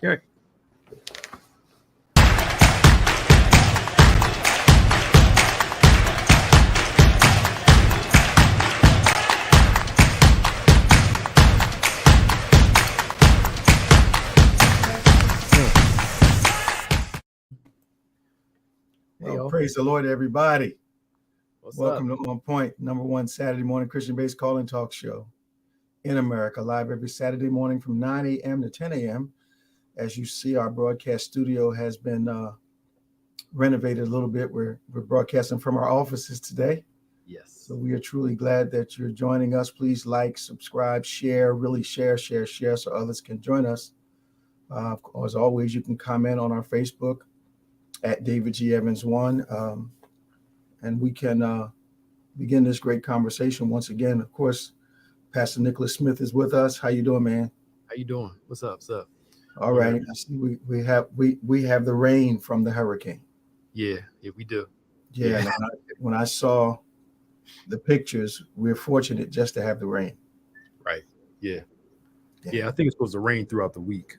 Okay. Well, praise the Lord, everybody. Welcome to On Point, #1 Saturday morning Christian-based call-in talk show in America, live every Saturday morning from 9 a.m. to 10 a.m. As you see, our broadcast studio has been renovated a little bit. We're broadcasting from our offices today. Yes. So we are truly glad that you're joining us. Please like, subscribe, share, really share so others can join us. As always, you can comment on our Facebook at David G. Evans 1. And we can begin this great conversation once again. Of course, Pastor Nicholas Smith is with us. How you doing, man? How you doing? What's up? All right. I see we have the rain from the hurricane. Yeah, we do. Yeah. When I saw the pictures, we're fortunate just to have the rain. Right. Yeah. I think it's supposed to rain throughout the week.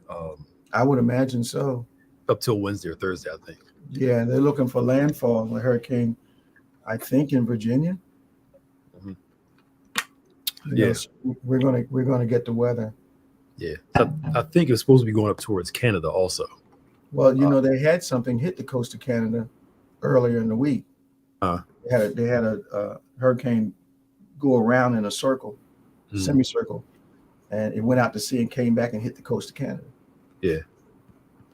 I would imagine so. Up till Wednesday or Thursday, I think. Yeah, they're looking for landfall, the hurricane, I think, in Virginia. Mm-hmm. So we're gonna get the weather. Yeah, I think it's supposed to be going up towards Canada also. Well, they had something hit the coast of Canada earlier in the week. They had a hurricane go around in a circle, semicircle, and it went out to sea and came back and hit the coast of Canada. Yeah,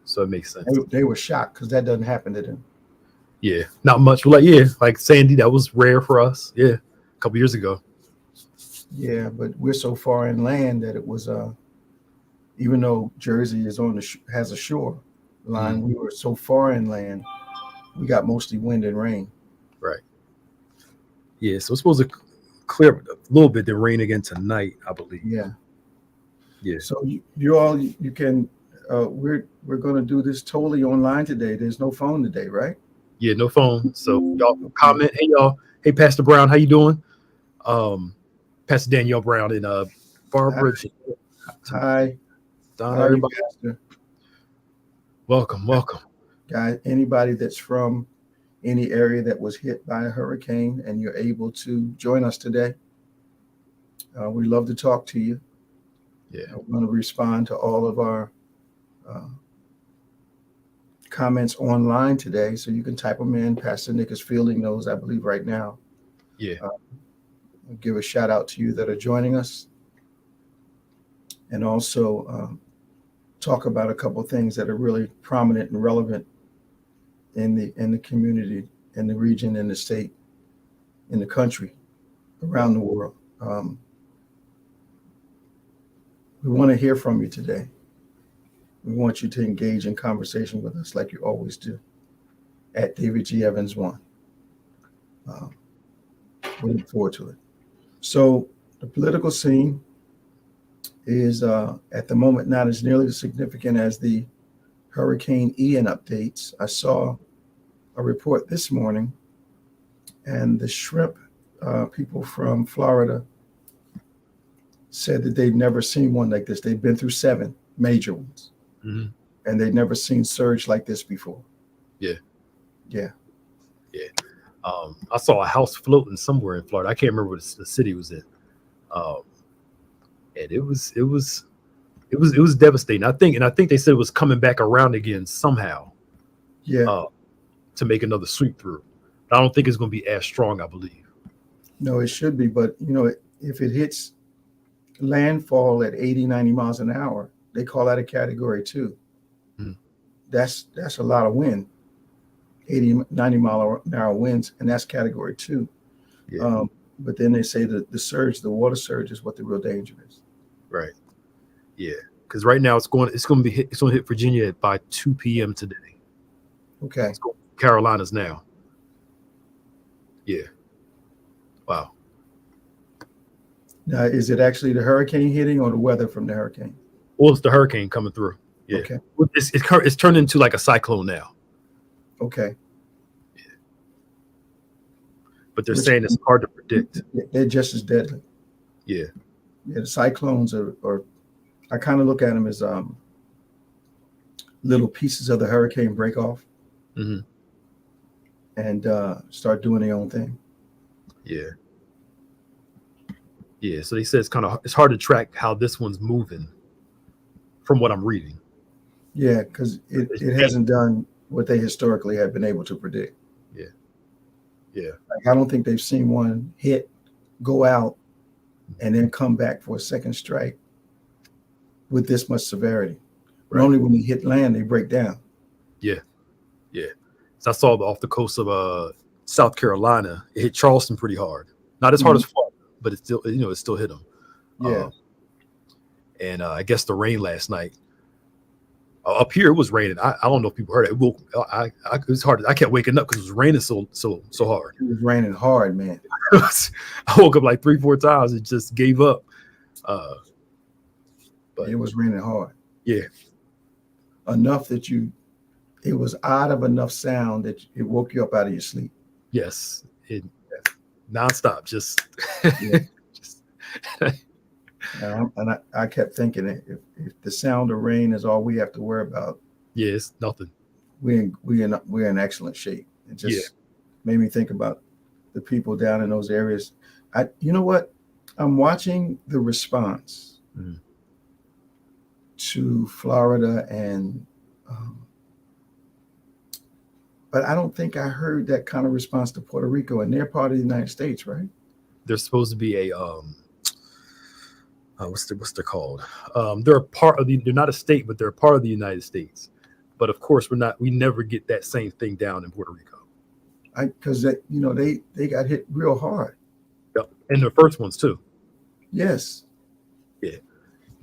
so it makes sense. They were shocked because that doesn't happen to them. Yeah, not much. Like Sandy, that was rare for us. Yeah, a couple years ago. Yeah, but we're so far inland that it was even though Jersey is has a shore line, we were so far inland, we got mostly wind and rain. Right. Yeah, so it's supposed to clear a little bit, then rain again tonight, I believe. Yeah. So you can. We're going to do this totally online today. There's no phone today, right? Yeah, no phone. So y'all comment. Hey y'all. Hey Pastor Brown, how you doing? Pastor Danielle Brown in Barbara. Hi. Donna, everybody. Pastor? Welcome. Guys, anybody that's from any area that was hit by a hurricane and you're able to join us today, we'd love to talk to you. Yeah. We're going to respond to all of our comments online today, so you can type them in. Pastor Nick is fielding those, I believe, right now. Yeah. I'll give a shout out to you that are joining us, and also talk about a couple of things that are really prominent and relevant in the community, in the region, in the state, in the country, around the world. We want to hear from you today. We want you to engage in conversation with us like you always do at David G. Evans 1. We look forward to it. So the political scene is at the moment not as nearly as significant as the Hurricane Ian updates. I saw a report this morning, and the shrimp people from Florida said that they've never seen one like this. They've been through 7 major ones. Mm-hmm. And they'd never seen surge like this before. Yeah. I saw a house floating somewhere in Florida. I can't remember what the city was in. And it was devastating. I think they said it was coming back around again somehow. Yeah. To make another sweep through. I don't think it's going to be as strong, I believe. No, it should be. But, if it hits landfall at 80, 90 miles an hour, they call that a category 2. That's a lot of wind, 80, 90 mile an hour winds, and that's category 2. Yeah. But then they say that the water surge is what the real danger is. Right. Yeah. Because right now it's going to hit Virginia by 2 p.m. today. Okay. It's going to Carolinas now. Yeah. Wow. Now, is it actually the hurricane hitting or the weather from the hurricane? Well, it's the hurricane coming through. Yeah. Okay. It's turned into like a cyclone now. Okay. Yeah. But they're saying it's hard to predict. They're just as deadly. Yeah. Yeah. The cyclones are I kind of look at them as little pieces of the hurricane break off Mm-hmm. and start doing their own thing. Yeah. Yeah. So they said it's hard to track how this one's moving from what I'm reading. Yeah, because it hasn't done what they historically have been able to predict. Yeah. Yeah. Like, I don't think they've seen one hit, go out, and then come back for a second strike with this much severity. Right. Normally when they hit land, they break down. Yeah. Yeah. So I saw off the coast of South Carolina, it hit Charleston pretty hard. Not as hard as Florida, but it still hit them. Yeah. And I guess the rain last night. Up here, it was raining. I don't know if people heard it. It was hard. I kept waking up because it was raining so hard. It was raining hard, man. I woke up like 3-4 times and just gave up. But it was raining hard. Yeah. Enough that it was out of enough sound that it woke you up out of your sleep. Yes. Nonstop. Just. Yeah. And I kept thinking, if the sound of rain is all we have to worry about, yeah, it's nothing. We're in excellent shape. It just made me think about the people down in those areas. You know what? I'm watching the response to Florida but I don't think I heard that kind of response to Puerto Rico, and they're part of the United States, right? There's supposed to be a what's they're called? They're a part of they're not a state, but they're a part of the United States. But of course, we never get that same thing down in Puerto Rico. Because they got hit real hard. Yep. And the first ones too. Yes. Yeah.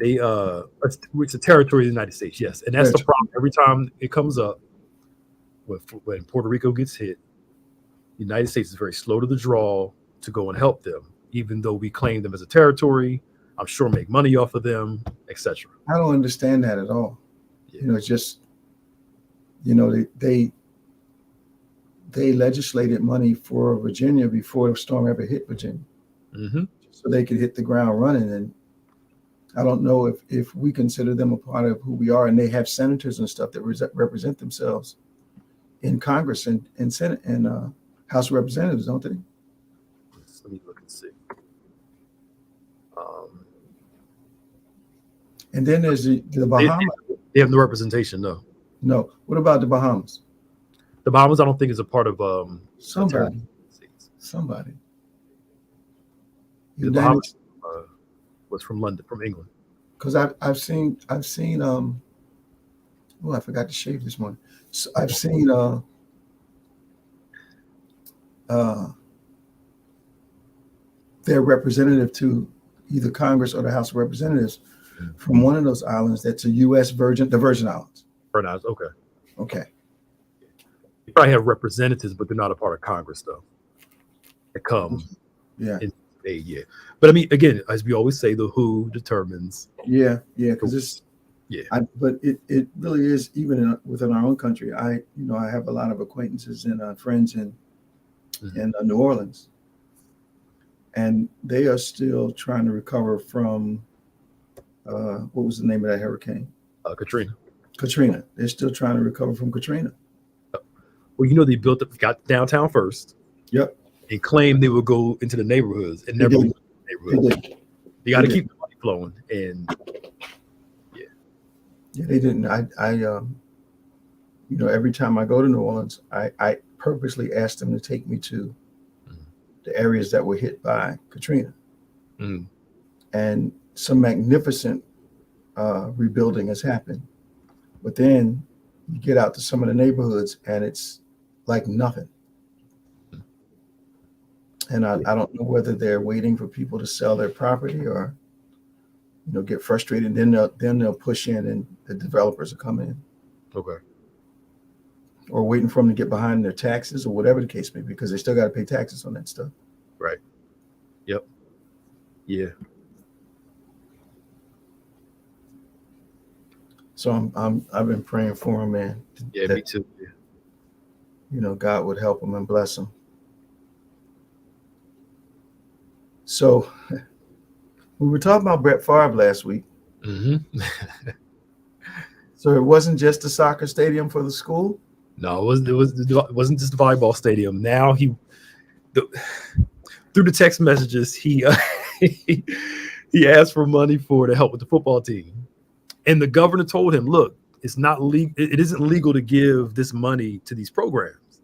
It's a territory of the United States, yes. And that's the problem. Every time it comes up, when Puerto Rico gets hit, the United States is very slow to the draw to go and help them, even though we claim them as a territory. I'm sure make money off of them, etc. I don't understand that at all. Yeah. It's just, they legislated money for Virginia before the storm ever hit Virginia, so they could hit the ground running. And I don't know if we consider them a part of who we are, and they have senators and stuff that represent themselves in Congress and Senate and House of Representatives, don't they? Let me look and see. And then there's the Bahamas. They have no representation, no. No. What about the Bahamas? The Bahamas, I don't think, is a part of somebody. The Bahamas was from London, from England. Because I've seen. I forgot to shave this morning. So I've seen their representative to either Congress or the House of Representatives from one of those islands that's a U.S. the Virgin Islands. Virgin Islands, okay. Okay. They probably have representatives, but they're not a part of Congress, though. They come. Yeah. But I mean, again, as we always say, the who determines. Yeah, because it's. Yeah. But it really is, even within our own country. I have a lot of acquaintances and friends in New Orleans, and they are still trying to recover from what was the name of that hurricane? Katrina. They're still trying to recover from Katrina. Well, they got downtown first. Yep. And claimed they would go into the neighborhoods and never went to the neighborhoods. You got to keep the money flowing. And yeah, they didn't. I every time I go to New Orleans, I purposely ask them to take me to the areas that were hit by Katrina. And some magnificent rebuilding has happened. But then you get out to some of the neighborhoods and it's like nothing. And I don't know whether they're waiting for people to sell their property or, get frustrated. Then they'll push in and the developers will come in. Okay. Or waiting for them to get behind their taxes or whatever the case may be, because they still got to pay taxes on that stuff. Right. Yep. Yeah. So I've been praying for them, man. Yeah, me too. Yeah. God would help them and bless them. So we were talking about Brett Favre last week. So it wasn't just a soccer stadium for the school? No, it wasn't just the volleyball stadium. Now through the text messages, he he asked for money to help with the football team, and the governor told him, "Look, it's not legal. It isn't legal to give this money to these programs."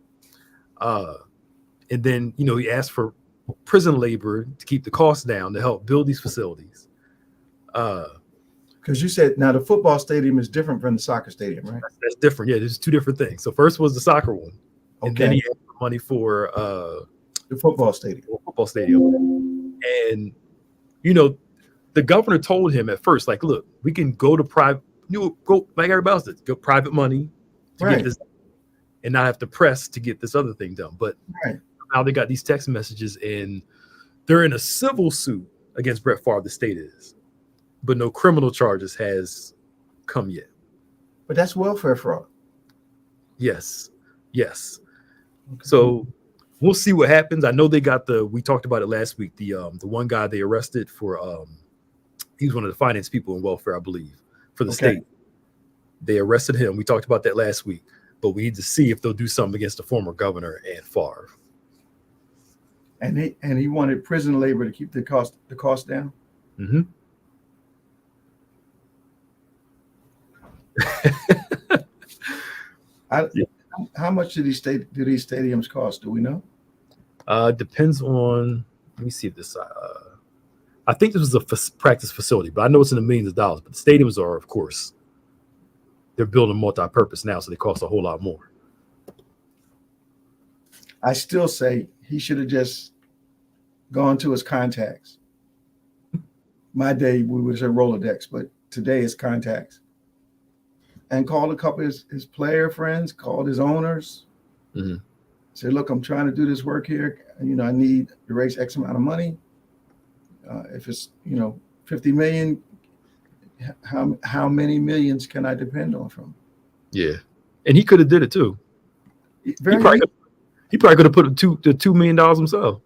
And then he asked for prison labor to keep the costs down to help build these facilities. Because you said now the football stadium is different from the soccer stadium, right? That's different. Yeah, there's two different things. So first was the soccer one, and then Okay. he asked for money for The football stadium. And the governor told him at first, like, look, we can go to private, go like everybody else did, go private money to Right. get this and not have to press to get this other thing done. But Right. now they got these text messages and they're in a civil suit against Brett Favre, the state is, but no criminal charges has come yet. But that's welfare fraud. Yes. Okay. So we'll see what happens. I know they got we talked about it last week. The one guy they arrested for he was one of the finance people in welfare, I believe, for the state. They arrested him. We talked about that last week, but we need to see if they'll do something against the former governor and Favre. And he wanted prison labor to keep the cost down. Mm-hmm. How much do these stadiums cost? Do we know? Depends on. Let me see if this. I think this was a practice facility, but I know it's in the millions of dollars. But the stadiums are, of course, they're building multi-purpose now, so they cost a whole lot more. I still say he should have just gone to his contacts. My day, we would say Rolodex, but today it's contacts. And called a couple of his player friends, called his owners. Mm-hmm. Said, look, I'm trying to do this work here. I need to raise X amount of money. If it's, 50 million, how many millions can I depend on from? Yeah. And he could have did it too. He probably could have put the $2 million himself.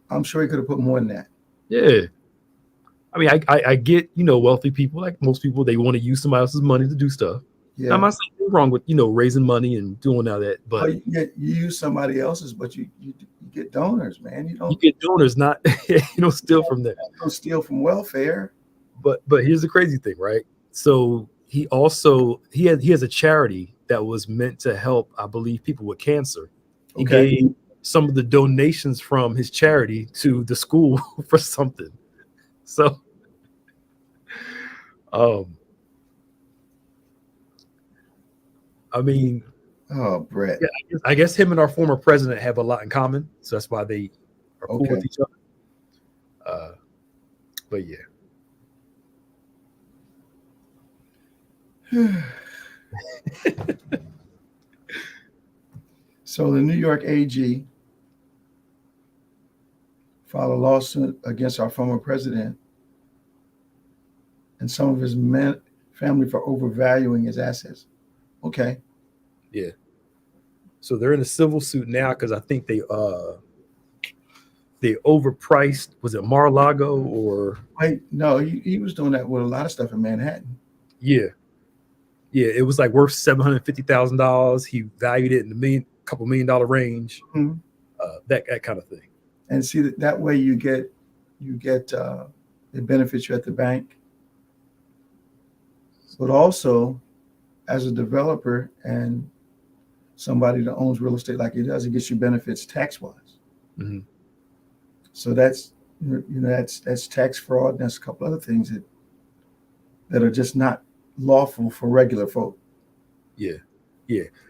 I'm sure he could have put more than that. Yeah. I mean, I get, wealthy people, like most people, they want to use somebody else's money to do stuff. Yeah. I'm not saying anything wrong with, raising money and doing all that, but you use somebody else's, but you get donors, man. You get donors, not you don't steal from them. Don't steal from welfare. But here's the crazy thing, right? So he has a charity that was meant to help, I believe, people with cancer. He gave some of the donations from his charity to the school for something. So, I mean, oh, Brett. Yeah, I guess him and our former president have a lot in common, so that's why they are cool with each other. But yeah. So the New York AG filed a lawsuit against our former president and some of his family for overvaluing his assets. Okay. Yeah. So they're in a civil suit now because I think they overpriced. Was it Mar-a-Lago or? Wait, no, he was doing that with a lot of stuff in Manhattan. Yeah. Yeah, it was like worth $750,000. He valued it in the couple $1 million range. Mm-hmm. That kind of thing. And see that way you get it benefits you at the bank, but also as a developer and somebody that owns real estate like he does, it gets you benefits tax wise. Mm-hmm. So that's that's tax fraud. And that's a couple other things that are just not lawful for regular folk. Yeah.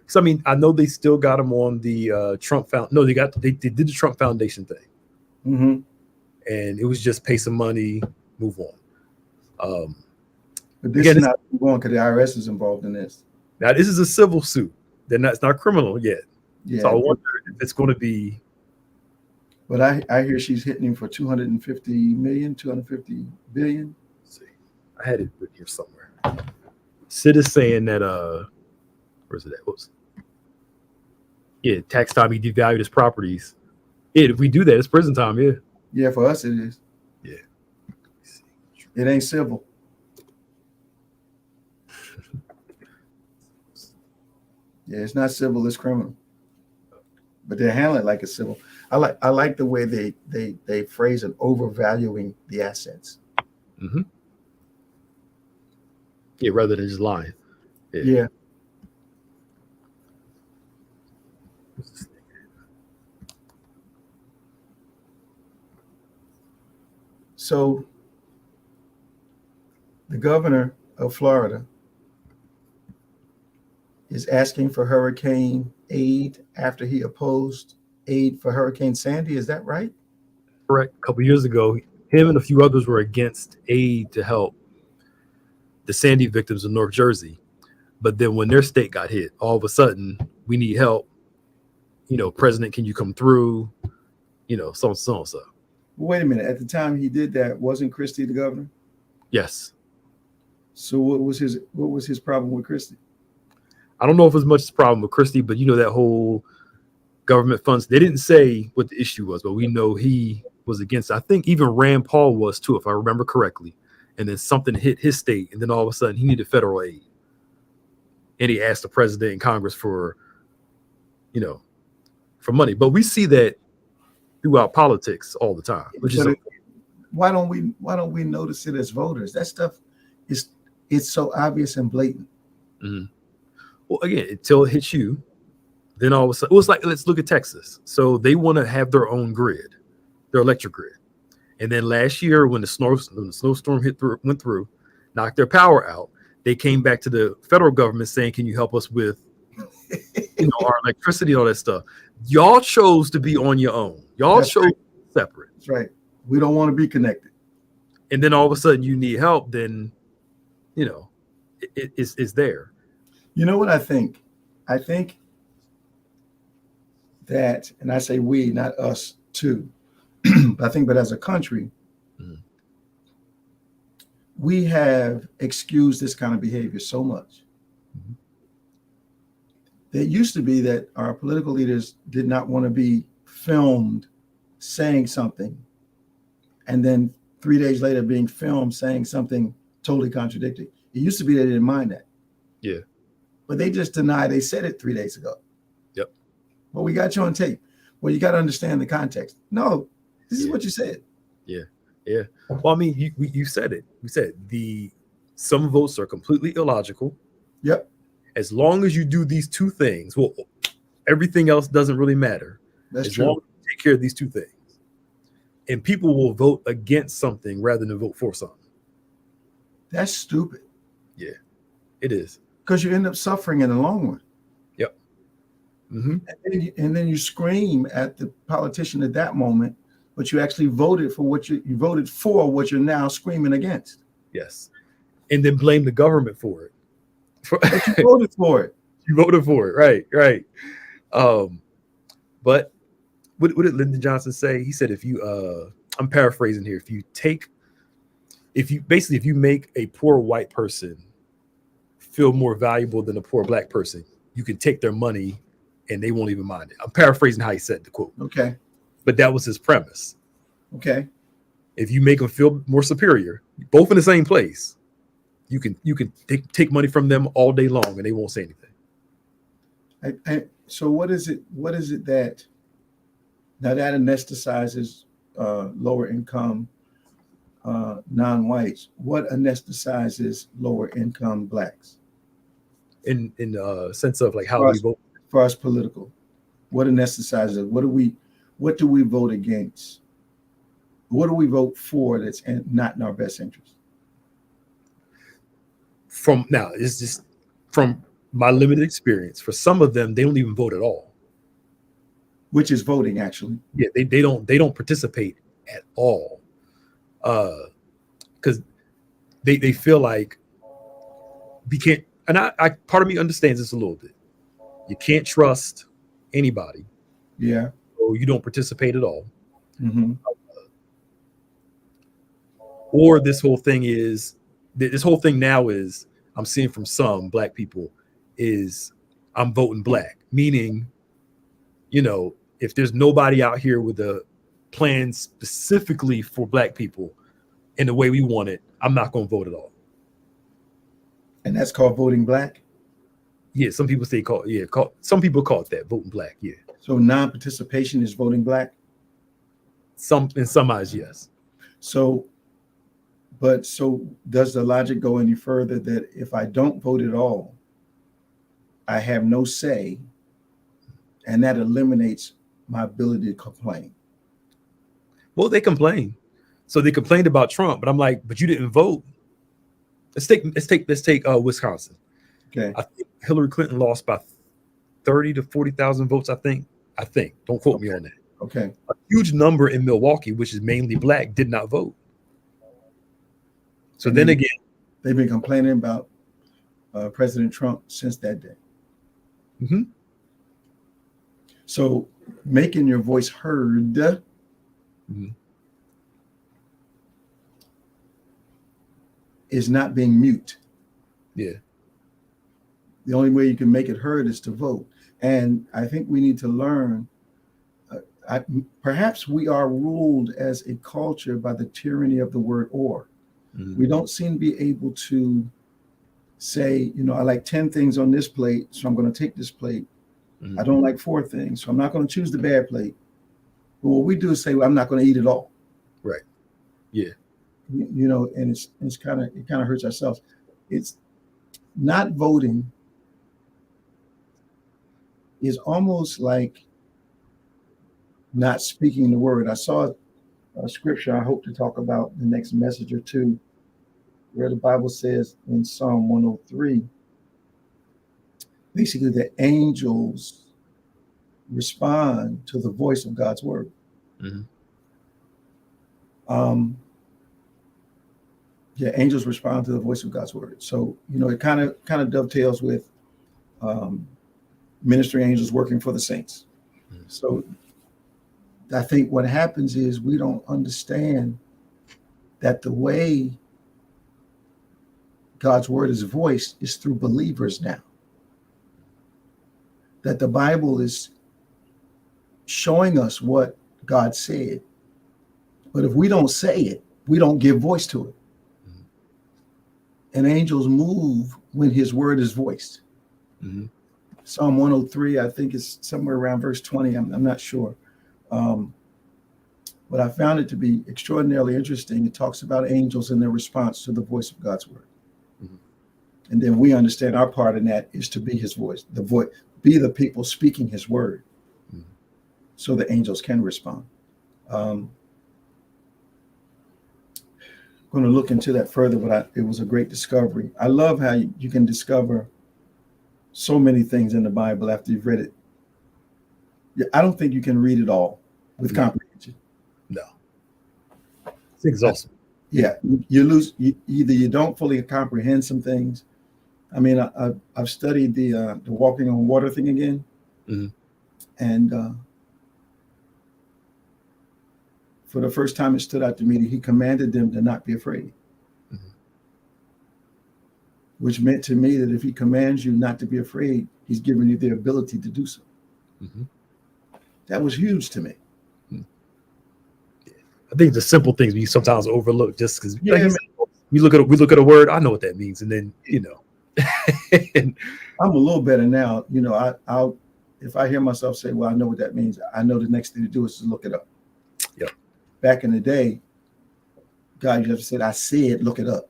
So I mean, I know they still got him on the Trump No, they did the Trump Foundation thing, mm-hmm. and it was just pay some money, move on. But this is not going because the IRS is involved in this. Now this is a civil suit. It's not criminal yet. Yeah. So I wonder if it's going to be. But I hear she's hitting him for 250 billion. Let's see, I had it written here somewhere. Sid is saying that where's it at? Whoops. Yeah, tax time he devalued his properties. Yeah, if we do that, it's prison time. Yeah. Yeah, for us it is. Yeah. It ain't civil. Yeah, it's not civil, it's criminal. But they handle it like a civil. I like the way they phrase it, overvaluing the assets. Mm-hmm. Yeah, rather than just lying. Yeah. So the governor of Florida is asking for hurricane aid after he opposed aid for Hurricane Sandy. Is that right? Correct. A couple years ago, him and a few others were against aid to help the Sandy victims in North Jersey. But then when their state got hit, all of a sudden, we need help. President, can you come through? So. Wait a minute. At the time he did that, wasn't Christie the governor? Yes. So what was his problem with Christie? I don't know if it's much a problem with Christie, but that whole government funds, they didn't say what the issue was, but we know he was against it. I think even Rand Paul was too, if I remember correctly. And then something hit his state, and then all of a sudden he needed federal aid. And he asked the president and Congress for money. But we see that throughout politics all the time. Why don't we notice it as voters? That stuff it's so obvious and blatant. Mm-hmm. Well, again, until it hits you, then all of a sudden, let's look at Texas. So they want to have their own grid, their electric grid. And then last year, when the snowstorm went through, knocked their power out, they came back to the federal government saying, "Can you help us with, our electricity and all that stuff?" Y'all chose to be on your own. Y'all chose separate. That's right. We don't want to be connected. And then all of a sudden, you need help. Then, it's there. You know what I think? I think that, and I say we, not us too, but as a country, we have excused this kind of behavior so much. Mm-hmm. It used to be that our political leaders did not want to be filmed saying something, and then 3 days later being filmed saying something totally contradictory. It used to be they didn't mind that. Yeah. But they just denied they said it 3 days ago. Yep. Well, we got you on tape. Well, you got to understand the context. No, this is what you said. Yeah. Yeah. Well, I mean, you said it. You said some votes are completely illogical. Yep. As long as you do these two things, well, everything else doesn't really matter. That's as true. Long as you take care of these two things. And people will vote against something rather than vote for something. That's stupid. Yeah, it is. Because you end up suffering in the long run. Yep. Mm-hmm. And then you scream at the politician at that moment, but you actually voted for what you voted for what you're now screaming against. Yes. And then blame the government for it. But you voted for it. You voted for it. Right. But what did Lyndon Johnson say? He said, I'm paraphrasing here. If you make a poor white person feel more valuable than a poor black person, you can take their money and they won't even mind it. I'm paraphrasing how he said the quote. Okay. But that was his premise. Okay. If you make them feel more superior, both in the same place, you can take money from them all day long and they won't say anything. So what is it that now that anesthetizes lower income non-whites? What anesthetizes lower income blacks? In sense of like how we vote for us political. What anesthetizes it? What do we vote against? What do we vote for that's not in our best interest? It's just from my limited experience. For some of them, they don't even vote at all. Which is voting, actually. Yeah, they don't participate at all. Because they feel like we can't, and I part of me understands this a little bit. You can't trust anybody. Yeah. So you don't participate at all. Mm-hmm. Or this whole thing now is I'm seeing from some black people is I'm voting black, meaning, if there's nobody out here with a plan specifically for black people in the way we want it, I'm not going to vote at all. And that's called voting black? Yeah, some people say some people call it that, voting black. Yeah. So non-participation is voting black? In some eyes, yes. So does the logic go any further that if I don't vote at all, I have no say, and that eliminates my ability to complain? Well, they complain. So they complained about Trump, but I'm like, but you didn't vote. Let's take Wisconsin. Okay. I think Hillary Clinton lost by 30 to 40,000 votes. I think. Don't quote me on that. Okay. A huge number in Milwaukee, which is mainly black, did not vote. So then again, they've been complaining about President Trump since that day. Mm-hmm. So making your voice heard is not being mute. Yeah. The only way you can make it heard is to vote. And I think we need to learn, perhaps we are ruled as a culture by the tyranny of the word or. Mm-hmm. We don't seem to be able to say, I like 10 things on this plate, so I'm going to take this plate. Mm-hmm. I don't like 4 things, so I'm not going to choose the bad plate. But what we do is say, well, I'm not going to eat it all. Right. Yeah. And it kind of hurts ourselves. It's not voting is almost like not speaking the word. I saw a scripture I hope to talk about the next message or two, where the Bible says in Psalm 103, basically the angels respond to the voice of God's word. Mm-hmm. Angels respond to the voice of God's word. So, it kind of dovetails with ministry angels working for the saints. Mm-hmm. So I think what happens is we don't understand that the way God's word is voiced is through believers now. That the Bible is showing us what God said. But if we don't say it, we don't give voice to it. Mm-hmm. And angels move when his word is voiced. Mm-hmm. Psalm 103, I think is somewhere around verse 20. I'm not sure. But I found it to be extraordinarily interesting. It talks about angels and their response to the voice of God's word. Mm-hmm. And then we understand our part in that is to be his voice, be the people speaking his word. Mm-hmm. So the angels can respond. I'm going to look into that further, but it was a great discovery. I love how you can discover so many things in the Bible after you've read it. I don't think you can read it all with comprehension. No. It's exhausting. Yeah. You lose, either you don't fully comprehend some things. I mean, I've studied the walking on water thing again. Mm-hmm. And for the first time, it stood out to me that he commanded them to not be afraid. Mm-hmm. Which meant to me that if he commands you not to be afraid, he's giving you the ability to do so. Mm-hmm. That was huge to me. I think the simple things we sometimes overlook just because we look at a word, I know what that means, and then I'm a little better now. I'll if I hear myself say, "Well, I know what that means," I know the next thing to do is to look it up. Yeah. Back in the day, God just said, "I said, look it up,"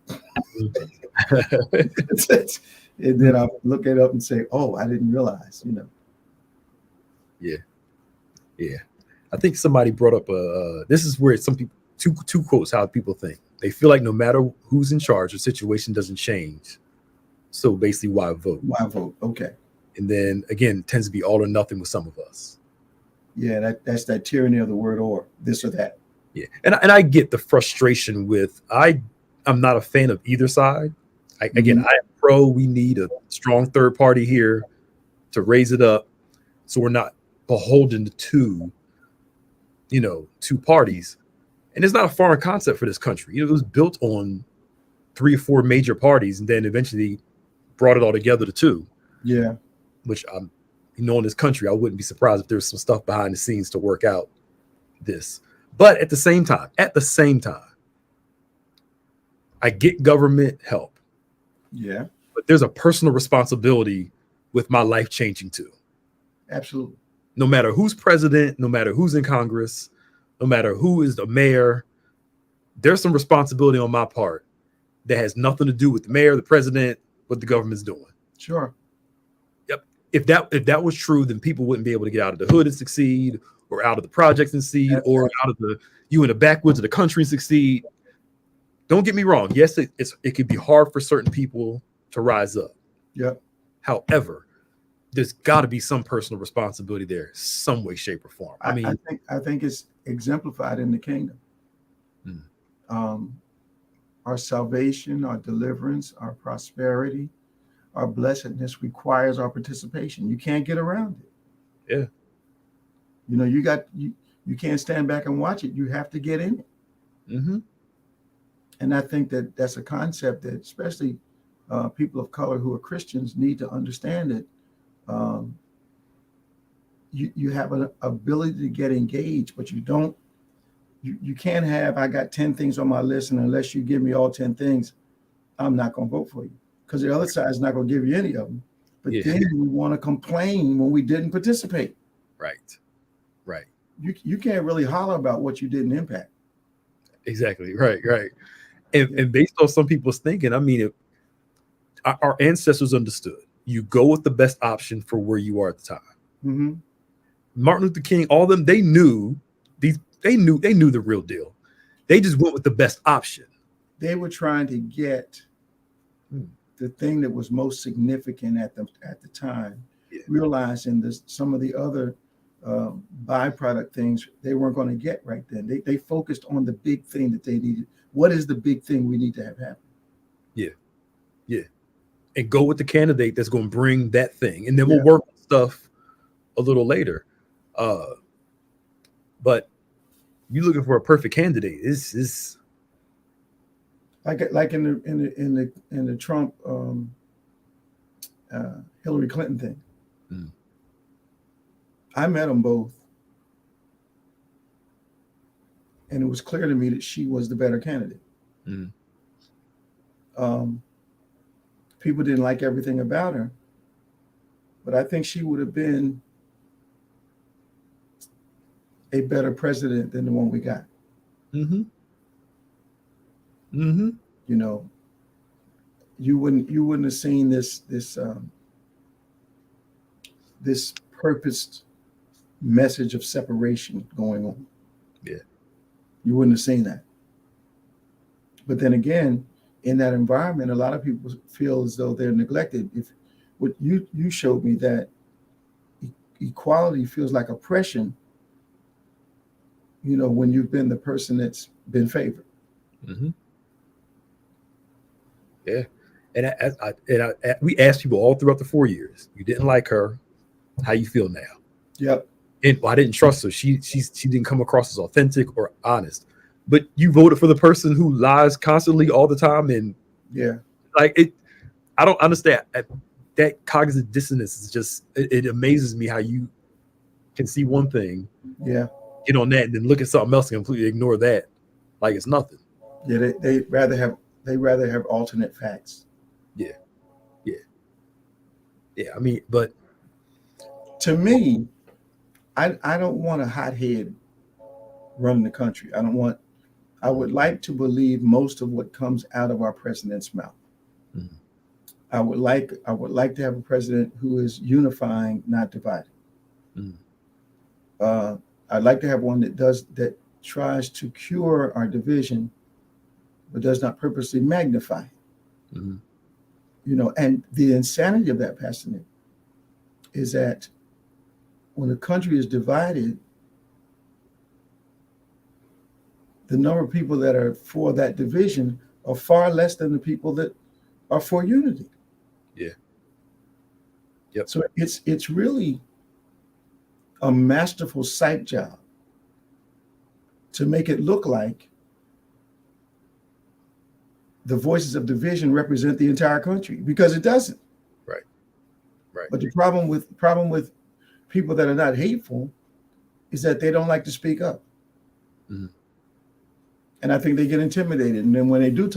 and then I look it up and say, "Oh, I didn't realize," Yeah. Yeah. I think somebody brought up this is where some people, two quotes, how people think. They feel like no matter who's in charge, the situation doesn't change. So basically, why vote? Why vote? Okay. And then again, it tends to be all or nothing with some of us. Yeah, that's that tyranny of the word or, this or that. Yeah. And I get the frustration with, I'm not a fan of either side. I am pro, we need a strong third party here to raise it up. So we're not beholden to two parties. And it's not a foreign concept for this country. It was built on 3 or 4 major parties and then eventually brought it all together to 2. Yeah. Which in this country, I wouldn't be surprised if there's some stuff behind the scenes to work out this. But at the same time, I get government help. Yeah. But there's a personal responsibility with my life changing too. Absolutely. No matter who's president, no matter who's in Congress, no matter who is the mayor, there's some responsibility on my part that has nothing to do with the mayor, the president, what the government's doing. Sure. Yep. If that was true, then people wouldn't be able to get out of the hood and succeed, or out of the projects and succeed, or out of you in the backwoods of the country and succeed. Don't get me wrong. Yes, it could be hard for certain people to rise up. Yep. However, there's got to be some personal responsibility there, some way, shape, or form. I think it's exemplified in the kingdom. Our salvation, our deliverance, our prosperity, our blessedness requires our participation. You can't get around it. Yeah. You know, you can't stand back and watch it. You have to get in it. Mm-hmm. And I think that's a concept that especially people of color who are Christians need to understand that you have an ability to get engaged, but you can't have, I got 10 things on my list, and unless you give me all 10 things, I'm not going to vote for you, because the other side is not going to give you any of them. But then we want to complain when we didn't participate. Right. You can't really holler about what you didn't impact. Exactly. Right. And based on some people's thinking, I mean, our ancestors understood. You go with the best option for where you are at the time. Mm-hmm. Martin Luther King, all of them, they knew the real deal. They just went with the best option. They were trying to get the thing that was most significant at the time, realizing some of the other byproduct things they weren't going to get right then. They focused on the big thing that they needed. What is the big thing we need to have happen? Yeah. And go with the candidate that's going to bring that thing, and then we'll work on stuff a little later. But you're looking for a perfect candidate. Is like in the Trump Hillary Clinton thing. I met them both, and it was clear to me that she was the better candidate. People didn't like everything about her, but I think she would have been a better president than the one we got. You know, you wouldn't have seen this purposed message of separation going on. You wouldn't have seen that. But then again, in that environment, a lot of people feel as though they're neglected. If what you showed me, that equality feels like oppression, you know, when you've been the person that's been favored. Yeah. And we asked people all throughout the 4 years, you didn't like her, how you feel now? Yep. And I didn't trust her. She didn't come across as authentic or honest. But you voted for the person who lies constantly all the time, and like it. I don't understand that cognitive dissonance is just. It amazes me how you can see one thing, get on that, and then look at something else and completely ignore that, like it's nothing. Yeah, they rather have alternate facts. Yeah. I mean, but to me, I don't want a hothead running the country. I would like to believe most of what comes out of our president's mouth. I would like to have a president who is unifying, not dividing. I'd like to have one that tries to cure our division, but does not purposely magnify it. You know, and the insanity of that, Pastor Nick, is that when a country is divided, the number of people that are for that division are far less than the people that are for unity. So it's really a masterful sight job to make it look like the voices of division represent the entire country, because it doesn't. Right. But the problem with people that are not hateful is that they don't like to speak up. And I think they get intimidated. And then when they do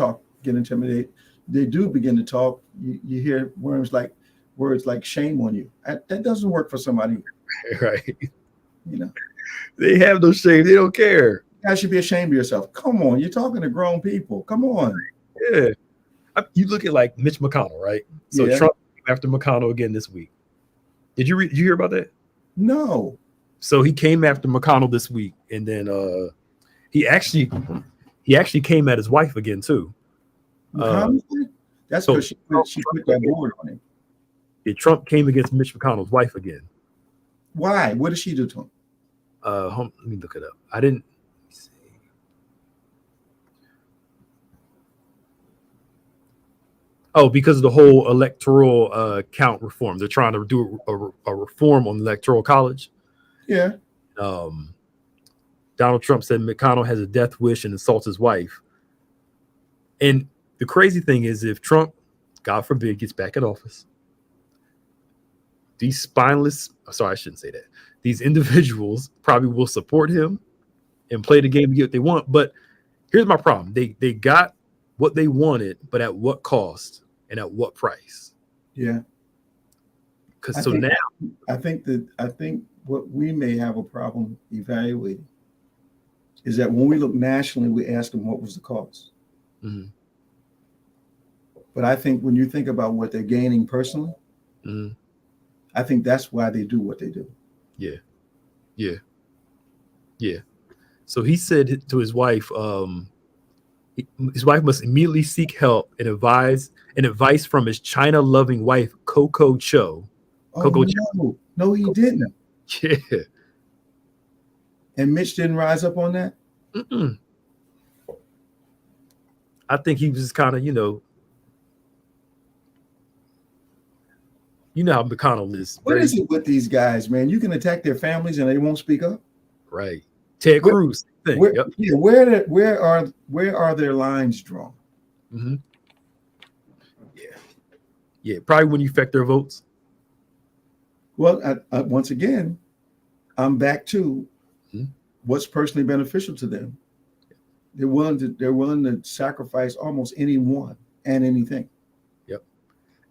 get intimidated, they do begin to talk. You hear words like, words like shame on you. That doesn't work for somebody, Right. you know. They have no shame. They don't care. You guys should be ashamed of yourself. Come on, you're talking to grown people. Come on. Yeah. You look at like Mitch McConnell, right? So Yeah. Trump came after McConnell again this week. Did you hear about that? No. So he came after McConnell this week, and then he actually came at his wife again too. That's because she put that board on him. Yeah, Trump came against Mitch McConnell's wife again. Why? What did she do to him? Let me look it up. I didn't see. Oh, because of the whole electoral count reform. They're trying to do a reform on the electoral college. Yeah. Donald Trump said McConnell has a death wish and insults his wife. And the crazy thing is, if Trump, God forbid, gets back in office, these spineless, sorry, I shouldn't say that. These individuals probably will support him and play the game to get what they want. But here's my problem. They got what they wanted, but at what cost and at what price? Yeah. Because so now I think what we may have a problem evaluating is that when we look nationally, we ask them what was the cost. Mm-hmm. But I think when you think about what they're gaining personally, mm-hmm. I think that's why they do what they do. Yeah. So he said to his wife, his wife must immediately seek help and advice from his China-loving wife, Coco Cho. No, he didn't. Yeah. And Mitch didn't rise up on that? Mm-mm. I think he was kind of, you know how McConnell is. What is it with these guys, man? You can attack their families and they won't speak up. Right. Ted Cruz. Where are their lines drawn? Mm-hmm. Yeah. Probably when you affect their votes. Well, once again, I'm back to what's personally beneficial to them. They're willing to sacrifice almost anyone and anything. Yep.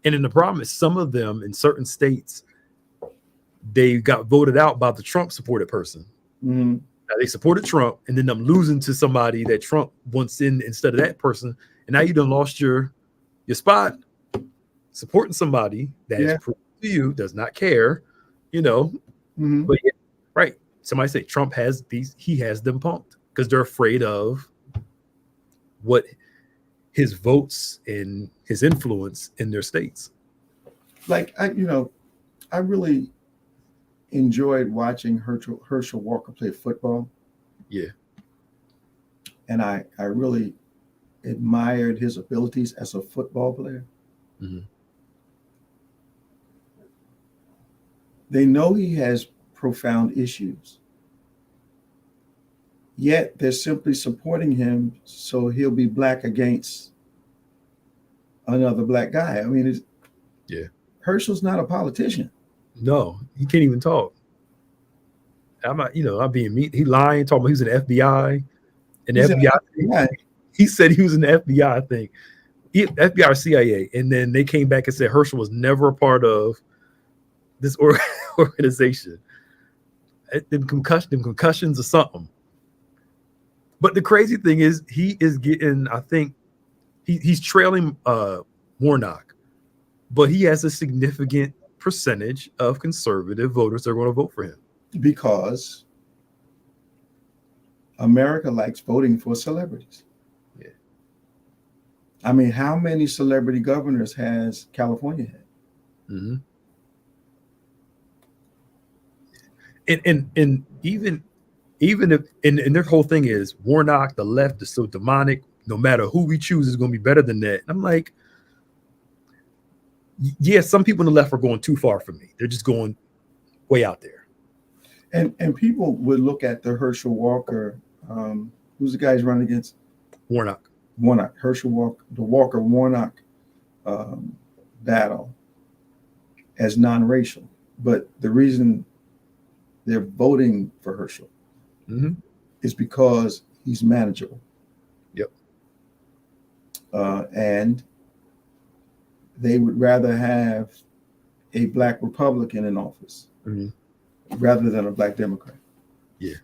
And then the problem is some of them in certain states, they got voted out by the Trump supported person. Mm-hmm. Now, they supported Trump, and then I'm losing to somebody that Trump wants in instead of that person, and now you done lost your spot. Supporting somebody that is proved to you does not care, Mm-hmm. But yeah, right. Somebody say Trump has he has them punked because they're afraid of what his votes and his influence in their states. Like I really enjoyed watching Herschel Walker play football. Yeah. And I really admired his abilities as a football player. Mm-hmm. They know he has profound issues, yet they're simply supporting him so he'll be black against another black guy. I mean, Herschel's not a politician. No, he can't even talk. I'm being mean. He lying, talking about he was in the FBI. And the FBI, he said he was in the FBI, I think. FBI or CIA. And then they came back and said Herschel was never a part of this organization. Them concussions or something. But the crazy thing is he is getting, I think, he's trailing Warnock, but he has a significant percentage of conservative voters that are going to vote for him. Because America likes voting for celebrities. Yeah. I mean, how many celebrity governors has California had? Mm-hmm. And even if and their whole thing is Warnock, the left is so demonic. No matter who we choose is going to be better than that. And I'm like, yeah, some people on the left are going too far for me. They're just going way out there. And people would look at the Herschel Walker, who's the guy he's running against? Warnock. Herschel Walker, the Walker Warnock battle as non-racial. But the reason they're voting for Herschel is because he's manageable. Yep. And they would rather have a black Republican in office Mhm. rather than a black Democrat. Yeah.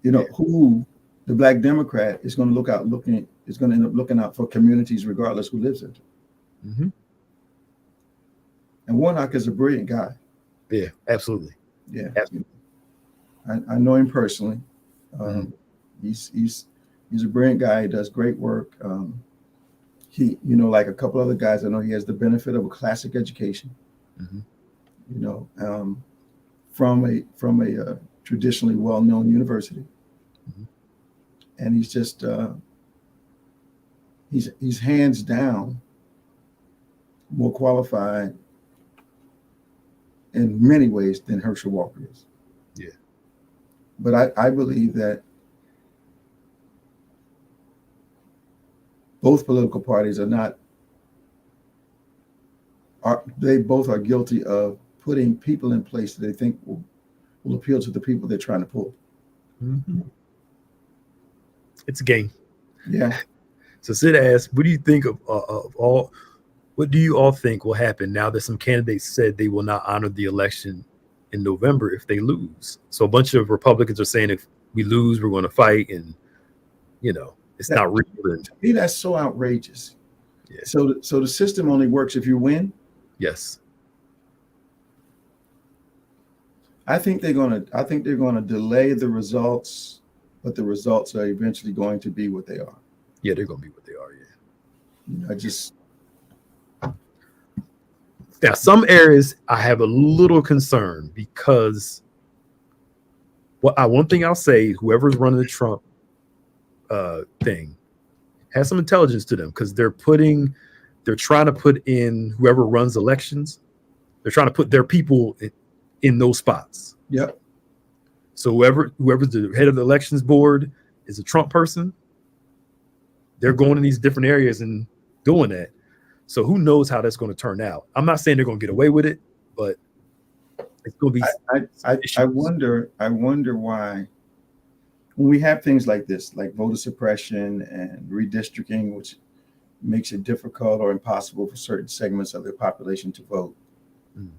You know, who the black Democrat is going to is going to end up looking out for communities regardless who lives there. Mm-hmm. And Warnock is a brilliant guy. Yeah, absolutely. Yeah. Absolutely. I know him personally. Mhm. He's a brilliant guy. He does great work. He, you know, like a couple other guys, I know he has the benefit of a classic education. Mhm. You know, from a traditionally well-known university, Mhm. and he's just he's hands down more qualified in many ways than Herschel Walker is. Yeah. But I believe that both political parties they both are guilty of putting people in place that they think will appeal to the people they're trying to pull. Mm-hmm. It's a game. Yeah. So Sid asked, what do you think of all? What do you all think will happen now that some candidates said they will not honor the election in November if they lose? So a bunch of Republicans are saying if we lose, we're going to fight, and you know it's not real. To me, that's so outrageous. Yeah. So the system only works if you win. Yes. I think they're gonna delay the results, but the results are eventually going to be what they are. Yeah, they're going to be what they are. Yeah. Now, some areas I have a little concern because one thing I'll say, whoever's running the Trump thing has some intelligence to them, because they're trying to put in whoever runs elections. They're trying to put their people in those spots. Yep. So whoever's the head of the elections board is a Trump person. They're going in these different areas and doing that. So who knows how that's going to turn out? I'm not saying they're going to get away with it, but it's going to be. I wonder why, when we have things like this, like voter suppression and redistricting, which makes it difficult or impossible for certain segments of the population to vote. Mm.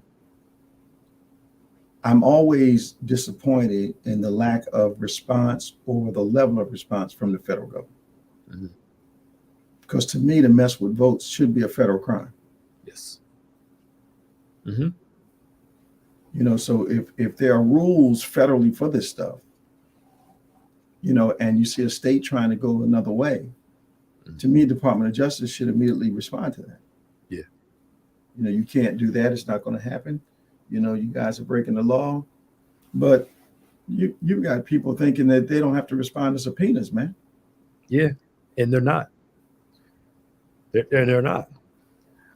I'm always disappointed in the lack of response or the level of response from the federal government. Mm-hmm. Because to me, to mess with votes should be a federal crime. Yes. Mm-hmm. You know, so if there are rules federally for this stuff, you know, and you see a state trying to go another way, mm-hmm. to me, Department of Justice should immediately respond to that. Yeah. You know, you can't do that. It's not going to happen. You know, you guys are breaking the law. But you've got people thinking that they don't have to respond to subpoenas, man. Yeah, and they're not. They're not.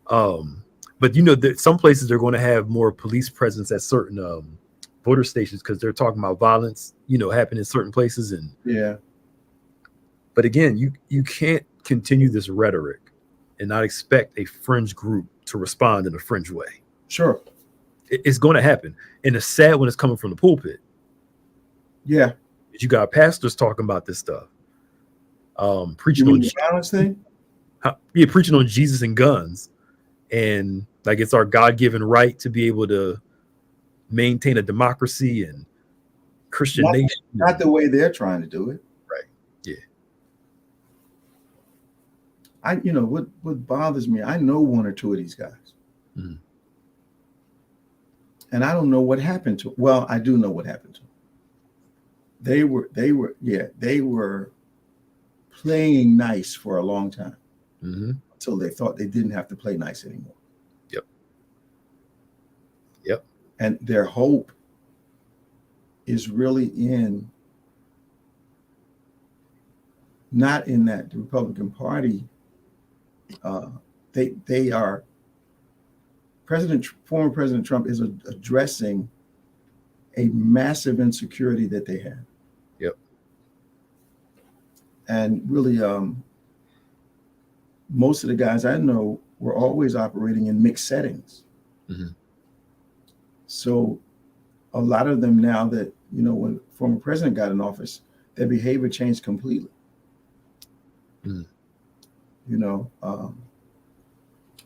But you know, some places they're going to have more police presence at certain voter stations because they're talking about violence, you know, happening in certain places. And yeah. But again, you can't continue this rhetoric and not expect a fringe group to respond in a fringe way. Sure. It's going to happen, and it's sad when it's coming from the pulpit. Yeah. You got pastors talking about this stuff, preaching on the violence thing. Yeah, preaching on Jesus and guns, and like it's our God-given right to be able to maintain a democracy and Christian nation. Not the way they're trying to do it. Right. Yeah. You know what bothers me, I know one or two of these guys. Mm-hmm. And I don't know what happened to them. Well, I do know what happened to them. They were playing nice for a long time. Mm-hmm. Until they thought they didn't have to play nice anymore. Yep. And their hope is really not in that the Republican Party. They are. Former President Trump is addressing a massive insecurity that they have. Yep. And really, most of the guys I know were always operating in mixed settings. Mm-hmm. So a lot of them now that, you know, when former president got in office, their behavior changed completely. Mm-hmm. You know,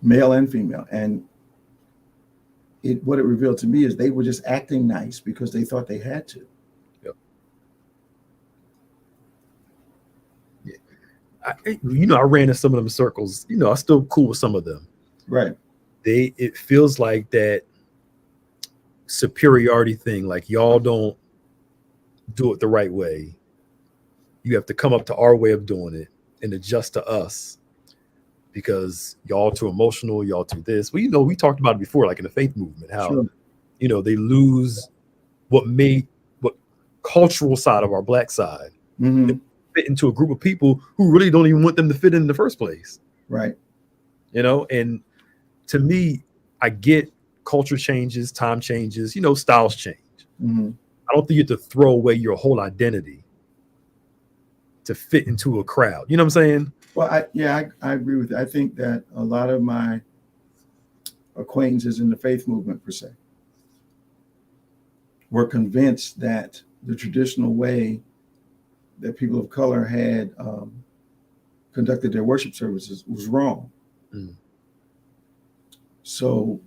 male and female. And what it revealed to me is they were just acting nice because they thought they had to. Yep. Yeah. I ran in some of them circles. I'm still cool with some of them. Right. It feels like that superiority thing, like y'all don't do it the right way. You have to come up to our way of doing it and adjust to us because y'all too emotional, y'all too this. Well, we talked about it before, like in the faith movement, how Sure. They lose what cultural side of our Black side fit into a group of people who really don't even want them to fit in the first place. Right. And to me, I get culture changes, time changes, styles change. I don't think you have to throw away your whole identity to fit into a crowd. You know what I'm saying? Well, I agree with you. I think that a lot of my acquaintances in the faith movement, per se, were convinced that the traditional way that people of color had conducted their worship services was wrong. So,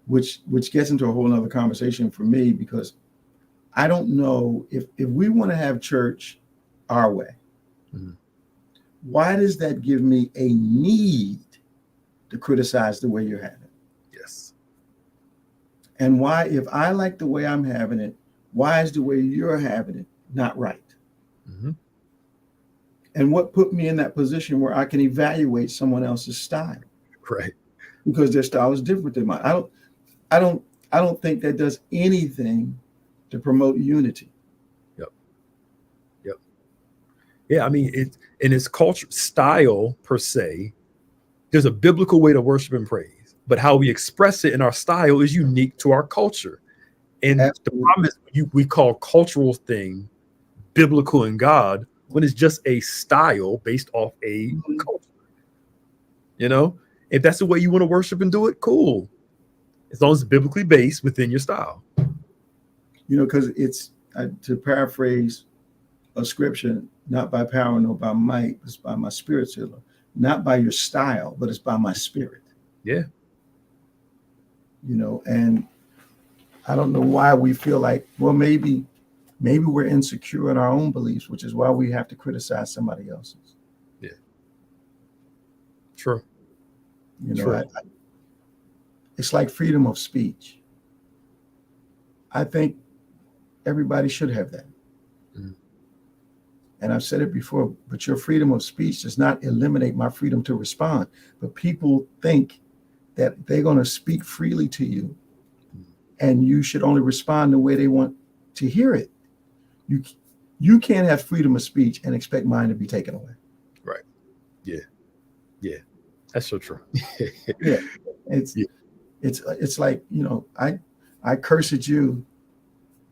which gets into a whole nother conversation for me, because I don't know if we want to have church our way, why does that give me a need to criticize the way you're having it? Yes. And why, if I like the way I'm having it, why is the way you're having it not right? And what put me in that position where I can evaluate someone else's style? Right. Because their style is different than mine. I don't think that does anything to promote unity. Yep. Yeah, I mean, in its culture style per se, there's a biblical way to worship and praise, but how we express it in our style is unique to our culture. And Absolutely. The problem is we call cultural thing biblical in God when it's just a style based off a culture. If that's the way you want to worship and do it, cool. As long as it's biblically based within your style. Because it's, to paraphrase a scripture, not by power nor by might, it's by my spirit, not by your style, but it's by my spirit. Yeah. And I don't know why we feel like, well, maybe we're insecure in our own beliefs, which is why we have to criticize somebody else's. Yeah. True. It's like freedom of speech. I think everybody should have that. And I've said it before, but your freedom of speech does not eliminate my freedom to respond. But people think that they're going to speak freely to you and you should only respond the way they want to hear it. You can't have freedom of speech and expect mine to be taken away. Right. Yeah. That's so true. Yeah. It's like, I curse at you,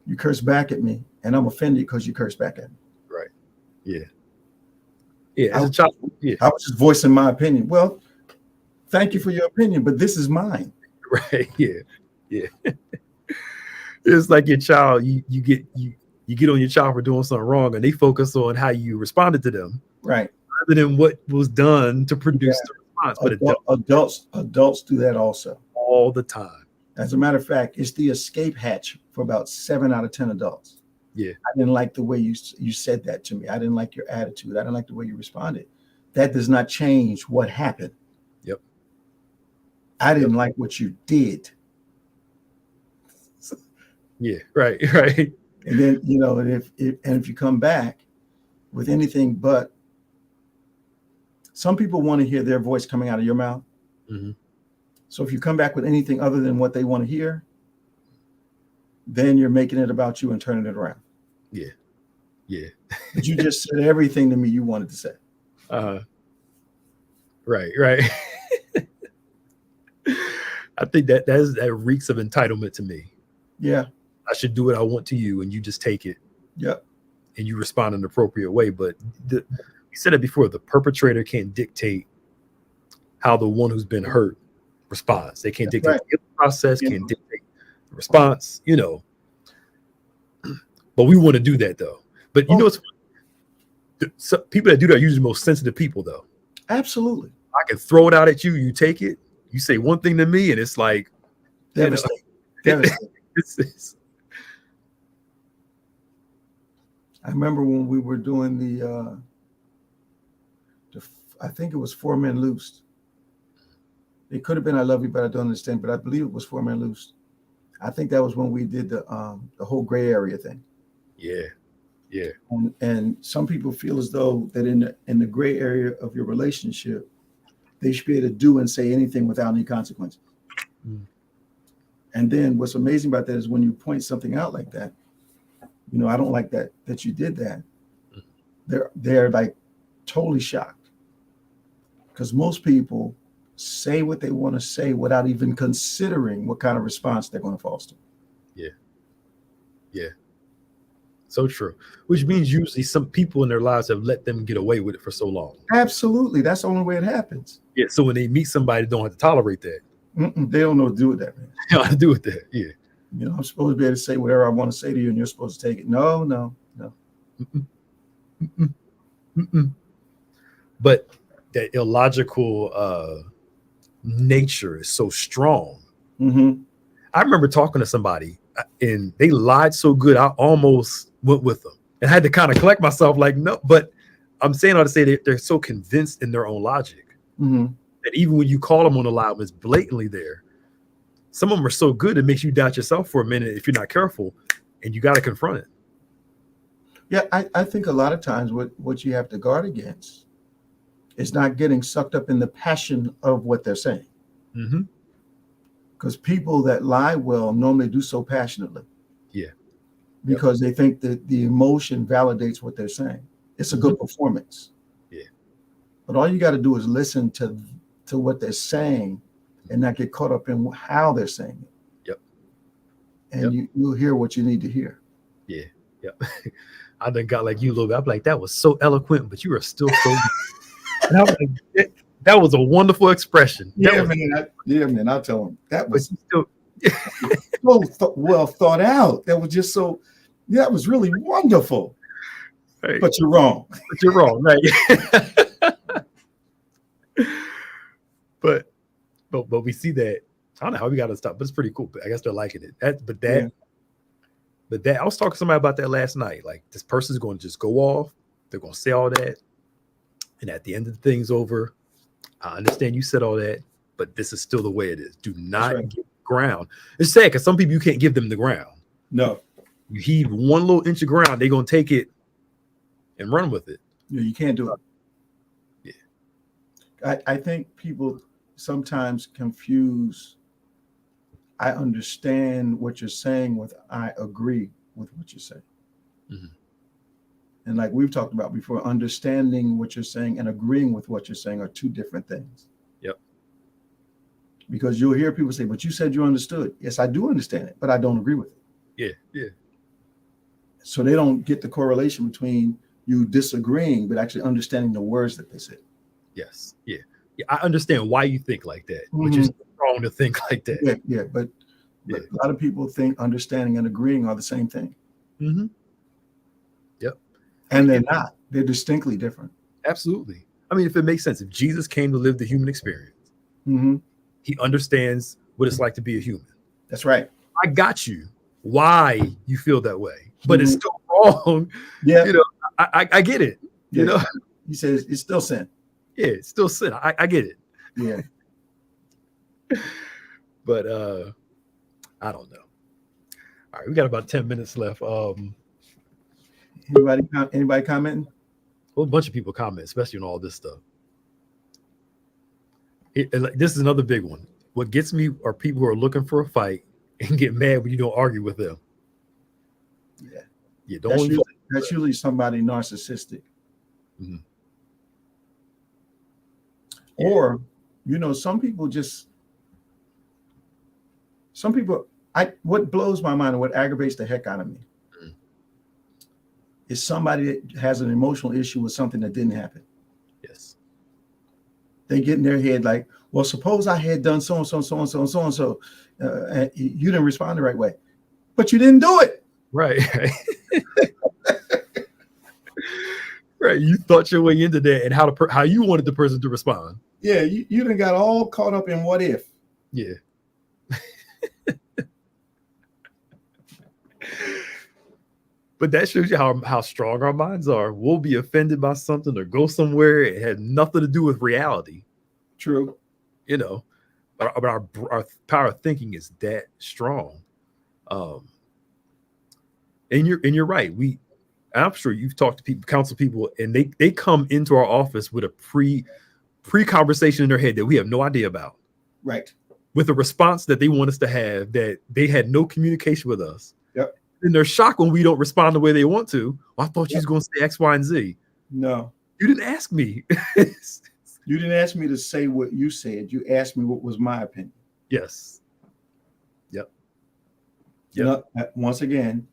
you curse back at me, and I'm offended because you curse back at me. Right. Yeah. As a child, I was just voicing my opinion. Well, thank you for your opinion, but this is mine. Right. Yeah. It's like your child, you get on your child for doing something wrong, and they focus on how you responded to them, right, rather than what was done to produce the response. But adults do that also all the time. As a matter of fact, it's the escape hatch for about 7 out of 10 adults. Yeah, I didn't like the way you said that to me. I didn't like your attitude. I didn't like the way you responded. That does not change what happened. Yep. I didn't like what you did. Yeah, right. And then, if you come back with anything but, some people want to hear their voice coming out of your mouth. So if you come back with anything other than what they want to hear, then you're making it about you and turning it around. Yeah. But you just said everything to me you wanted to say. Right. I think that reeks of entitlement to me. Yeah. I should do what I want to you, and you just take it. Yep. And you respond in an appropriate way. But we said it before, the perpetrator can't dictate how the one who's been hurt responds. They can't dictate the process, can't dictate the response, But we want to do that, though. But people that do that are usually the most sensitive people, though. Absolutely. I can throw it out at you, you take it, you say one thing to me, and it's like, Devastating. Devastating. I remember when we were doing the I think it was Four Men Loosed. It could have been I Love You, but I Don't Understand, but I believe it was Four Men Loosed. I think that was when we did the whole gray area thing. Yeah. Yeah. And some people feel as though that in the gray area of your relationship, they should be able to do and say anything without any consequences. Mm. And then what's amazing about that is when you point something out like that, I don't like that you did that. They're like totally shocked, because most people say what they want to say without even considering what kind of response they're going to foster. Yeah. Yeah. So true. Which means usually some people in their lives have let them get away with it for so long. Absolutely. That's the only way it happens. Yeah. So when they meet somebody, they don't have to tolerate that. They don't know what to do with that, man. They don't have to do with that. Yeah. I'm supposed to be able to say whatever I want to say to you, and you're supposed to take it. No. Mm-mm. Mm-mm. Mm-mm. But that illogical nature is so strong. Mm-hmm. I remember talking to somebody, and they lied so good, I almost went with them. And I had to kind of collect myself, like, no, but I'm saying all to say that they're so convinced in their own logic that even when you call them on the lie, it's blatantly there. Some of them are so good, it makes you doubt yourself for a minute if you're not careful, and you got to confront it. Yeah, I think a lot of times what you have to guard against is not getting sucked up in the passion of what they're saying. Mm-hmm. Because people that lie well normally do so passionately. Yeah. Because they think that the emotion validates what they're saying. It's a good performance. Yeah. But all you got to do is listen to what they're saying and not get caught up in how they're saying it. Yep. And you'll hear what you need to hear. Yeah. Yep. I done got like you a little bit. I'm like, that was so eloquent, but you are still so and I was like, that was a wonderful expression. Man. I'll tell him that was so well thought out. That was just so. That was really wonderful. Right. But you're wrong. Right? but we see that. I don't know how we got to stop, but it's pretty cool. But I guess they're liking it. But I was talking to somebody about that last night. Like, this person's going to just go off. They're going to say all that, and at the end of the thing's over. I understand you said all that, but this is still the way it is. Do not give ground. It's sad because some people you can't give them the ground. No. You heave one little inch of ground, they're going to take it and run with it. Yeah, you can't do it. Yeah. I think people sometimes confuse I understand what you're saying with I agree with what you're saying. Mm-hmm. And like we've talked about before, understanding what you're saying and agreeing with what you're saying are two different things. Yep. Because you'll hear people say, but you said you understood. Yes, I do understand it, but I don't agree with it. Yeah, yeah. So they don't get the correlation between you disagreeing, but actually understanding the words that they said. Yes, yeah. Yeah, I understand why you think like that, which is wrong to think like that. Yeah, but a lot of people think understanding and agreeing are the same thing. Mm-hmm. Yep. And they're not. They're distinctly different. Absolutely. I mean, if it makes sense, if Jesus came to live the human experience, he understands what it's like to be a human. That's right. I got you. Why you feel that way, but it's still wrong. Yeah. I get it. You know, he says it's still sin. Yeah, it's still sin. I get it. Yeah. But I don't know. All right, we got about 10 minutes left. Anybody commenting? Well, a bunch of people comment, especially on all this stuff. This is another big one. What gets me are people who are looking for a fight and get mad when you don't argue with them. Yeah. Yeah. That's usually somebody narcissistic. Mm-hmm. Or, some people, what blows my mind and what aggravates the heck out of me is somebody that has an emotional issue with something that didn't happen. Yes. They get in their head like, well, suppose I had done so-and-so, so-and-so, and so-and-so, and you didn't respond the right way, but you didn't do it. Right. Right. You thought your way into that and how you wanted the person to respond. Yeah. You done got all caught up in what if. Yeah. But that shows you how strong our minds are. We'll be offended by something or go somewhere. It had nothing to do with reality. True. You know, but our power of thinking is that strong. And you're right. I'm sure you've talked to people, counsel people, and they come into our office with a pre-conversation in their head that we have no idea about. Right. With a response that they want us to have that they had no communication with us. Yep. And they're shocked when we don't respond the way they want to. Well, I thought you was going to say X, Y, and Z. No. You didn't ask me. You didn't ask me to say what you said. You asked me what was my opinion. Yes. Yep. You know, once again,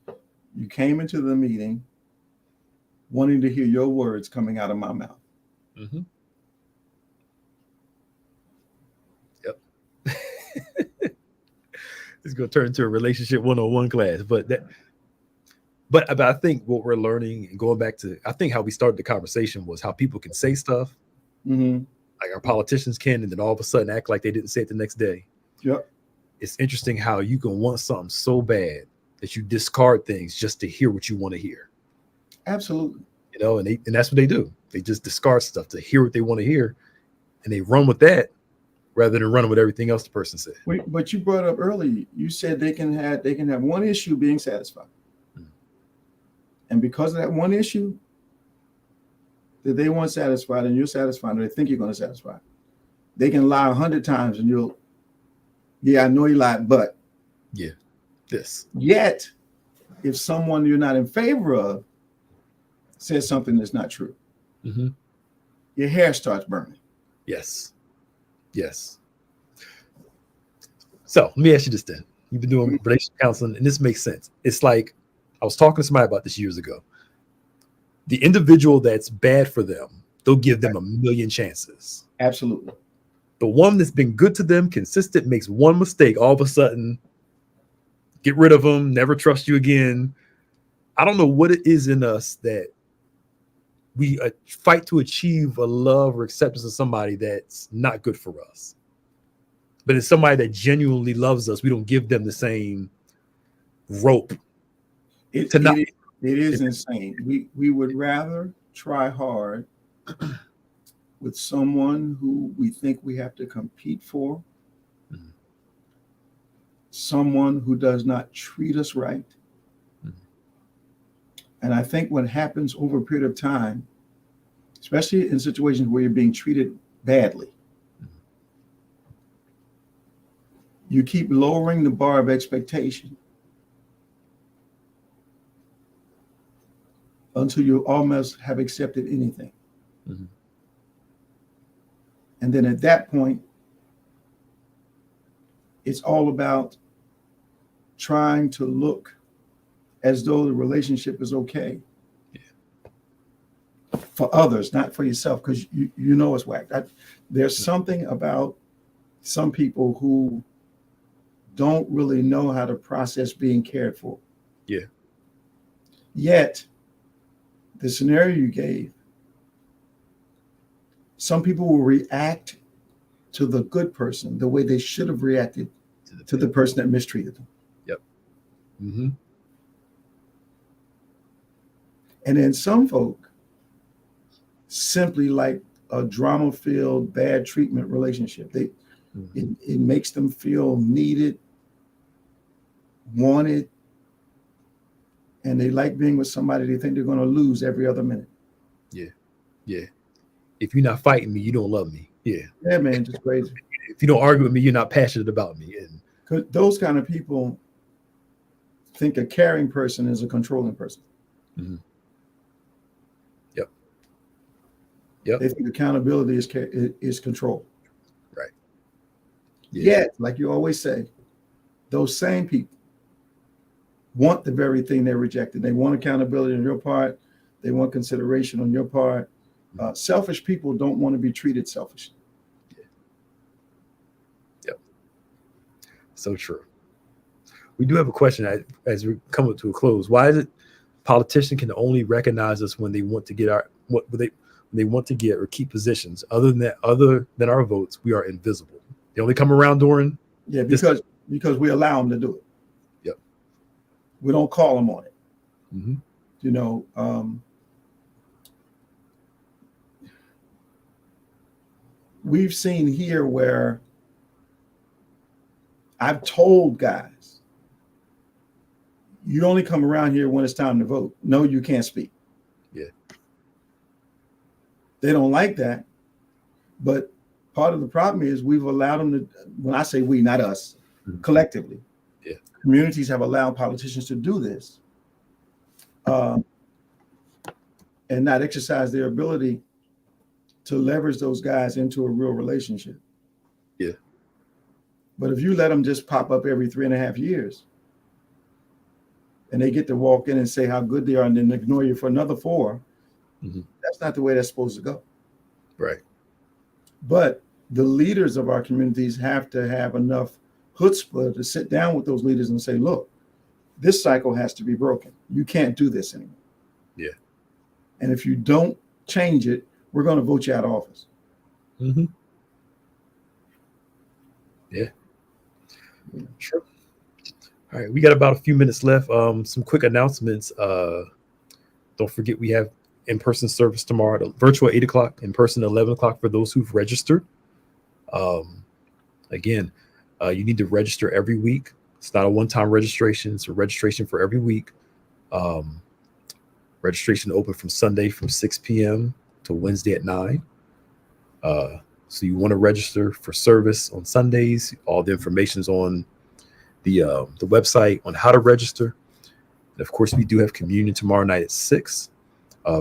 you came into the meeting wanting to hear your words coming out of my mouth. Mm-hmm. Yep. It's going to turn into a relationship 101 class, but I think what we're learning and going back to, I think how we started the conversation was how people can say stuff, like our politicians can, and then all of a sudden act like they didn't say it the next day. Yep. It's interesting how you can want something so bad that you discard things just to hear what you want to hear. Absolutely. You know, and that's what they do. They just discard stuff to hear what they want to hear, and they run with that rather than running with everything else the person said. But you brought up earlier, you said they can have one issue being satisfied. And because of that one issue that they want satisfied and you're satisfied, or they think you're going to satisfy, they can lie 100 times and I know you lied, but. Yeah, this. Yet, if someone you're not in favor of says something that's not true, your hair starts burning. Yes. So let me ask you this then. You've been doing relationship counseling, and this makes sense. It's like, I was talking to somebody about this years ago. The individual that's bad for them, they'll give them a million chances. Absolutely. The one that's been good to them, consistent, makes one mistake, all of a sudden, get rid of them, never trust you again. I don't know what it is in us that we fight to achieve a love or acceptance of somebody that's not good for us. But it's somebody that genuinely loves us. We don't give them the same rope. It is insane. We would rather try hard with someone who we think we have to compete for, someone who does not treat us right. And I think what happens over a period of time, especially in situations where you're being treated badly, you keep lowering the bar of expectation until you almost have accepted anything. And then at that point, it's all about trying to look as though the relationship is okay for others, not for yourself, because you know it's whack. There's something about some people who don't really know how to process being cared for. Yeah. Yet, the scenario you gave, some people will react to the good person the way they should have reacted to the person that mistreated them. Yep. And then some folk simply like a drama-filled bad treatment relationship. It makes them feel needed, wanted, and they like being with somebody they think they're going to lose every other minute. Yeah. If you're not fighting me, you don't love me. Yeah, man, just crazy. If you don't argue with me, you're not passionate about me. And because those kind of people think a caring person is a controlling person. Yep. They think accountability is control. Right. Yet, like you always say, those same people want the very thing they rejected. They want accountability on your part. They want consideration on your part. Selfish people don't want to be treated selfishly. Yep. So true. We do have a question as we come up to a close. Why is it politicians can only recognize us when they want to get they want to get or keep positions? Other than our votes, we are invisible. They only come around during because we allow them to do it. Yep. We don't call them on it. you know, we've seen here where I've told guys, you only come around here when it's time to vote. No, you can't speak. Yeah. They don't like that. But part of the problem is we've allowed them to, when I say we, not us, collectively, communities have allowed politicians to do this and not exercise their ability to leverage those guys into a real relationship. Yeah. But if you let them just pop up every 3.5 years and they get to walk in and say how good they are and then ignore you for another 4, that's not the way that's supposed to go. Right. But the leaders of our communities have to have enough chutzpah to sit down with those leaders and say, look, this cycle has to be broken. You can't do this anymore. Yeah. And if you don't change it, we're going to vote you out of office. Yeah. Sure. All right. We got about a few minutes left. Some quick announcements. Don't forget we have in-person service tomorrow, virtual 8 o'clock, in person 11 o'clock for those who've registered. Again, you need to register every week. It's not a one-time registration. It's a registration for every week. Registration open from Sunday from 6 p.m. to Wednesday at 9. So you want to register for service on Sundays. All the information is on the website on how to register. And of course, we do have communion tomorrow night at 6.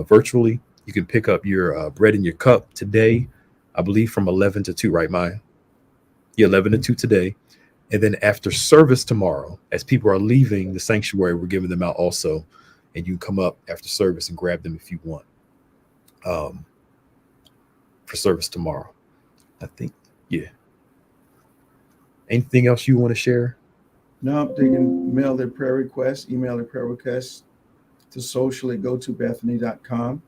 Virtually. You can pick up your bread in your cup today, I believe from 11 to 2, right, Maya? Yeah, 11 to 2 today. And then after service tomorrow, as people are leaving the sanctuary, we're giving them out also. And you can come up after service and grab them if you want for service tomorrow. I think, yeah. Anything else you want to share? No, they can mail their prayer requests, email their prayer requests to social@gotobethany.com.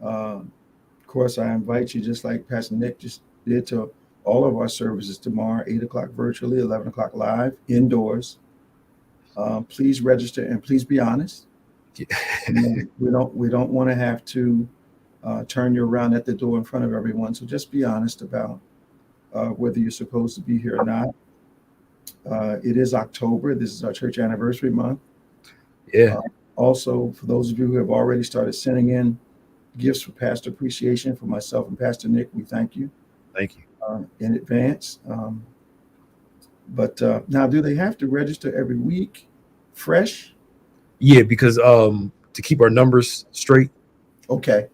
Of course, I invite you, just like Pastor Nick just did, to all of our services tomorrow, 8 o'clock virtually, 11 o'clock live, indoors. Please register and please be honest. Yeah. We don't want to have to turn you around at the door in front of everyone. So just be honest about whether you're supposed to be here or not. It is October. This is our church anniversary month. Yeah. Also, for those of you who have already started sending in gifts for pastor appreciation for myself and Pastor Nick, we thank you. Thank you. In advance. But now, do they have to register every week fresh? Yeah, because to keep our numbers straight. Okay.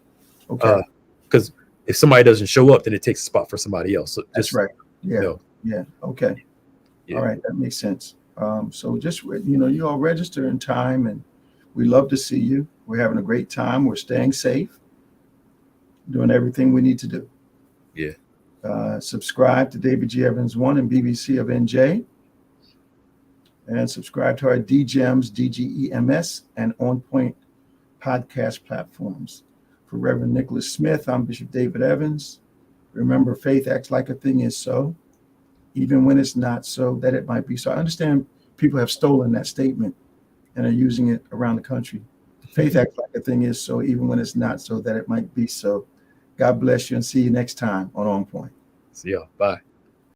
Because if somebody doesn't show up, then it takes a spot for somebody else. So that's right. Yeah. No. Yeah. Okay. Yeah. All right. That makes sense. So just, you all register in time, and we love to see you. We're having a great time. We're staying safe, doing everything we need to do. Yeah. Subscribe to David G. Evans 1 and BBC of NJ. And subscribe to our DGEMS, DGEMS, and On Point podcast platforms. For Reverend Nicholas Smith, I'm Bishop David Evans. Remember, faith acts like a thing is so, even when it's not so, that it might be so. I understand people have stolen that statement and are using it around the country. Faith acts like a thing is so, even when it's not so, that it might be so. God bless you, and see you next time on Point. See y'all. Bye.